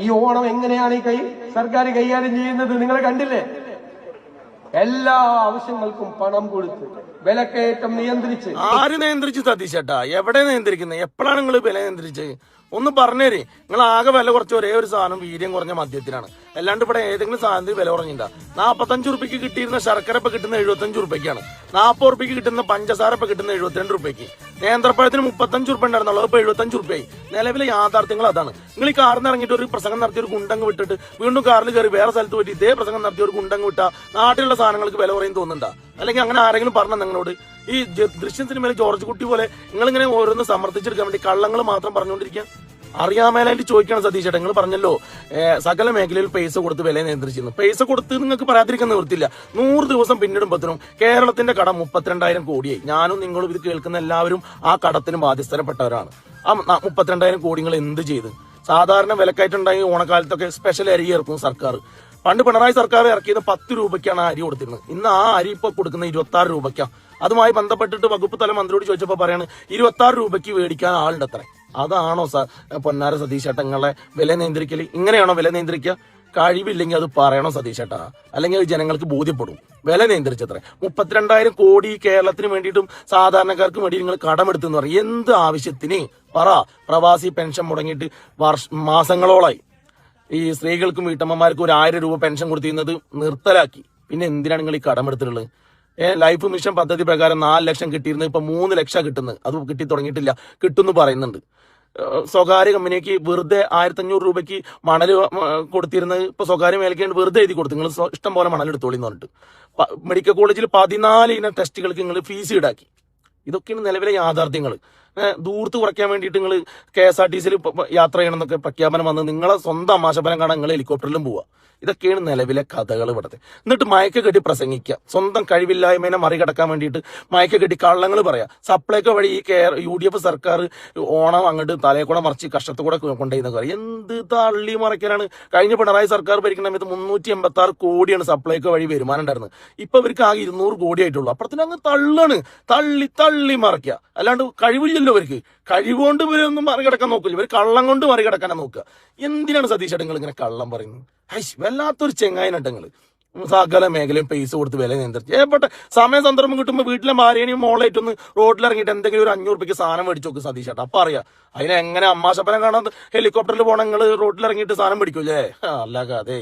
ഈ ഓണം എങ്ങനെയാണ് സർക്കാർ കൈകാര്യം ചെയ്യുന്നത് നിങ്ങൾ കണ്ടില്ലേ? എല്ലാ ആവശ്യങ്ങൾക്കും പണം കൊടുത്ത് വിലക്കയറ്റം നിയന്ത്രിച്ച്. ആര് നിയന്ത്രിച്ചു സതീശേട്ടാ? എവിടെ നിയന്ത്രിക്കുന്നത്? എപ്പോഴാണ് നിങ്ങൾ വില നിയന്ത്രിച്ചത്? ഒന്ന് പറഞ്ഞേരി. നിങ്ങൾ ആകെ വില കുറച്ച് ഒരേ ഒരു സാധനം വീര്യം കുറഞ്ഞ മദ്യത്തിനാണ്. അല്ലാണ്ട് ഇവിടെ ഏതെങ്കിലും സാധനത്തിന് വില കുറഞ്ഞില്ല. 45 റുപ്യക്ക് കിട്ടിയിരുന്ന ശർക്കര ഇപ്പൊ കിട്ടുന്ന 75 റുപ്യക്കാണ്. 40 റുപ്യക്ക് കിട്ടുന്ന പഞ്ചസാര ഇപ്പൊ കിട്ടുന്ന 72 റുപ്യക്ക്. നേന്ത്രപ്പഴത്തിന് 35 റുപ്യ ഉണ്ടായിരുന്നുള്ളൂ, ഇപ്പൊ 75 റുപ്യായി. നിലവിലെ യാഥാർത്ഥ്യങ്ങൾ അതാണ്. നിങ്ങൾ ഈ കാറിൽ നിന്ന് ഇറങ്ങിയിട്ട് ഒരു പ്രസംഗം നടത്തിയ ഒരു ഗുണ്ടങ്ങ് വിട്ടിട്ട് വീണ്ടും കാറിൽ കയറി വേറെ സ്ഥലത്ത് പോയിട്ട് ഇതേ പ്രസംഗം നടത്തിയ ഒരു ഗുണ്ടങ്ങ് വിട്ടാ നാട്ടിലുള്ള സാധനങ്ങൾക്ക് വില കുറയും തോന്നുന്നുണ്ടാ? അല്ലെങ്കിൽ അങ്ങനെ ആരെങ്കിലും പറഞ്ഞ നിങ്ങളോട്? ഈ ദൃശ്യം സിനിമയിൽ ജോർജ് കുട്ടി പോലെ നിങ്ങളിങ്ങനെ ഓരോന്ന് സമർത്ഥിച്ചെടുക്കാൻ വേണ്ടി കള്ളങ്ങൾ മാത്രം പറഞ്ഞുകൊണ്ടിരിക്കുക. അറിയാമേലായിട്ട് ചോദിക്കണം സതീശേട്ടാ. നിങ്ങൾ പറഞ്ഞല്ലോ സകല മേഖലയിൽ പൈസ കൊടുത്ത് വില നിയന്ത്രിച്ചിരുന്നു. പൈസ കൊടുത്ത് നിങ്ങൾക്ക് പറയാതിരിക്കാൻ നിവൃത്തില്ല. 100 ദിവസം പിന്നിടുമ്പോഴത്തേനും കേരളത്തിന്റെ കടം 32,000 കോടിയായി. ഞാനും നിങ്ങളും ഇത് കേൾക്കുന്ന എല്ലാവരും ആ കടത്തിന് ബാധ്യസ്ഥരപ്പെട്ടവരാണ്. ആ 32,000 കോടി നിങ്ങൾ എന്ത് ചെയ്ത്? സാധാരണ വിലക്കയറ്റുണ്ടായി ഓണക്കാലത്തൊക്കെ സ്പെഷ്യൽ അരി ഇറക്കും സർക്കാർ. പണ്ട് പിണറായി സർക്കാർ ഇറക്കിയത് 10 രൂപയ്ക്കാണ് ആ അരി കൊടുത്തിരുന്നത്. ഇന്ന് ആ അരി ഇപ്പൊ കൊടുക്കുന്നത് 26 രൂപയ്ക്കാണ്. അതുമായി ബന്ധപ്പെട്ടിട്ട് വകുപ്പ് തല മന്ത്രിയോട് ചോദിച്ചപ്പോ പറയാണ് 26 രൂപയ്ക്ക് മേടിക്കാൻ ആളുണ്ട് അത്ര. അതാണോ പൊന്നാര സതീശേട്ടാ നിങ്ങളെ വില നിയന്ത്രിക്കല്? ഇങ്ങനെയാണോ വില നിയന്ത്രിക്കുക? കഴിവില്ലെങ്കിൽ അത് പറയണോ സതീശേട്ടാ? അല്ലെങ്കിൽ അത് ജനങ്ങൾക്ക് ബോധ്യപ്പെടും. വില നിയന്ത്രിച്ചത്ര 32,000 കോടി കേരളത്തിന് വേണ്ടിയിട്ടും സാധാരണക്കാർക്ക് വേണ്ടി നിങ്ങൾ കടമെടുത്തെന്ന് പറയും. എന്ത് ആവശ്യത്തിന് പറ? പ്രവാസി പെൻഷൻ മുടങ്ങിയിട്ട് മാസങ്ങളോളായി. ഈ സ്ത്രീകൾക്കും വീട്ടമ്മമാർക്കും ഒരു 1000 രൂപ പെൻഷൻ കൊടുത്തിരുന്നത് നിർത്തലാക്കി. പിന്നെ എന്തിനാണ് നിങ്ങൾ ഈ കടമെടുത്തിട്ടുള്ളത്? ലൈഫ് മിഷൻ പദ്ധതി പ്രകാരം 4 ലക്ഷം കിട്ടിയിരുന്നത് ഇപ്പൊ 3 ലക്ഷം കിട്ടുന്നത്. അത് കിട്ടി തുടങ്ങിയിട്ടില്ല, കിട്ടുന്നു പറയുന്നുണ്ട്. സ്വകാര്യ കമ്പനിക്ക് വെറുതെ 1500 രൂപയ്ക്ക് മണൽ കൊടുത്തിരുന്നത് ഇപ്പൊ സ്വകാര്യ മേഖലയ്ക്ക് വെറുതെ എഴുതി കൊടുത്തു, നിങ്ങൾ ഇഷ്ടം പോലെ മണൽ എടുത്തോളി എന്ന് പറഞ്ഞിട്ട്. മെഡിക്കൽ കോളേജിൽ 14 ഇനം ടെസ്റ്റുകൾക്ക് നിങ്ങൾ ഫീസ് ഈടാക്കി. ഇതൊക്കെയാണ് നിലവിലെ യാഥാർത്ഥ്യങ്ങൾ. ദൂരത്ത് കുറയ്ക്കാൻ വേണ്ടിയിട്ട് നിങ്ങൾ KSRTCയിൽ യാത്ര ചെയ്യണമെന്നൊക്കെ പ്രഖ്യാപനം വന്ന് നിങ്ങളെ സ്വന്തം അമാശഫലം കാണാൻ നിങ്ങൾ ഹെലികോപ്റ്ററിലും പോവുക. ഇതൊക്കെയാണ് നിലവിലെ കഥകൾ ഇവിടുത്തെ. എന്നിട്ട് മയക്ക കെട്ടി പ്രസംഗിക്കുക, സ്വന്തം കഴിവില്ലായ്മേനെ മറികടക്കാൻ വേണ്ടിയിട്ട് മയക്ക കെട്ടി കള്ളങ്ങൾ പറയാ. സപ്ലൈകോ വഴി ഈ UDF സർക്കാർ ഓണം അങ്ങോട്ട് തലയെക്കൂടെ മറിച്ച് കഷ്ടത്തുകൂടെ കൊണ്ടുപോയി പറയും. എന്ത് തള്ളി മറിക്കാനാണ്? കഴിഞ്ഞ പിണറായി സർക്കാർ ഭരിക്കുന്ന സമയത്ത് 386 കോടിയാണ് സപ്ലൈകോ വഴി വരുമാനം ഉണ്ടായിരുന്നത്. ഇപ്പൊ ഇവർക്ക് ആകെ 200 കോടി ആയിട്ടുള്ളൂ. അപ്പുറത്തിന് അങ്ങ് തള്ളാണ്, തള്ളി മറിക്കുക. അല്ലാണ്ട് കഴിവില്ലല്ലോ ഇവർക്ക്. കഴിവുകൊണ്ട് ഇവരൊന്നും മറികടക്കാൻ നോക്കില്ല, ഇവർ കള്ളം കൊണ്ട് മറികടക്കാനാണ് നോക്കുക. എന്തിനാണ് സതീശേട്ടാ നിങ്ങൾ ഇങ്ങനെ കള്ളം പറയുന്നത്? വല്ലാത്തൊരു ചെങ്ങായനട്ടങ്ങൾ. സകല മേഖലയും പൈസ കൊടുത്ത് വില നിയന്ത്രിച്ച് ഏപ്പെട്ട സമയ സന്ദർഭം കിട്ടുമ്പോൾ വീട്ടിലെ ഭാര്യനെയും മോളായിട്ടൊന്ന് റോഡിലിറങ്ങിയിട്ട് എന്തെങ്കിലും ഒരു 500 രൂപയ്ക്ക് സാധനം മേടിച്ചു നോക്ക് സതീശേട്ടാ. അപ്പൊ അറിയാം അതിനെങ്ങനെ അമ്മാശപ്പനം കാണാൻ ഹെലികോപ്റ്ററിൽ പോകണം. നിങ്ങൾ റോഡിലിറങ്ങിയിട്ട് സാധനം മേടിക്കൂല്ലേ? അല്ല കഥേ.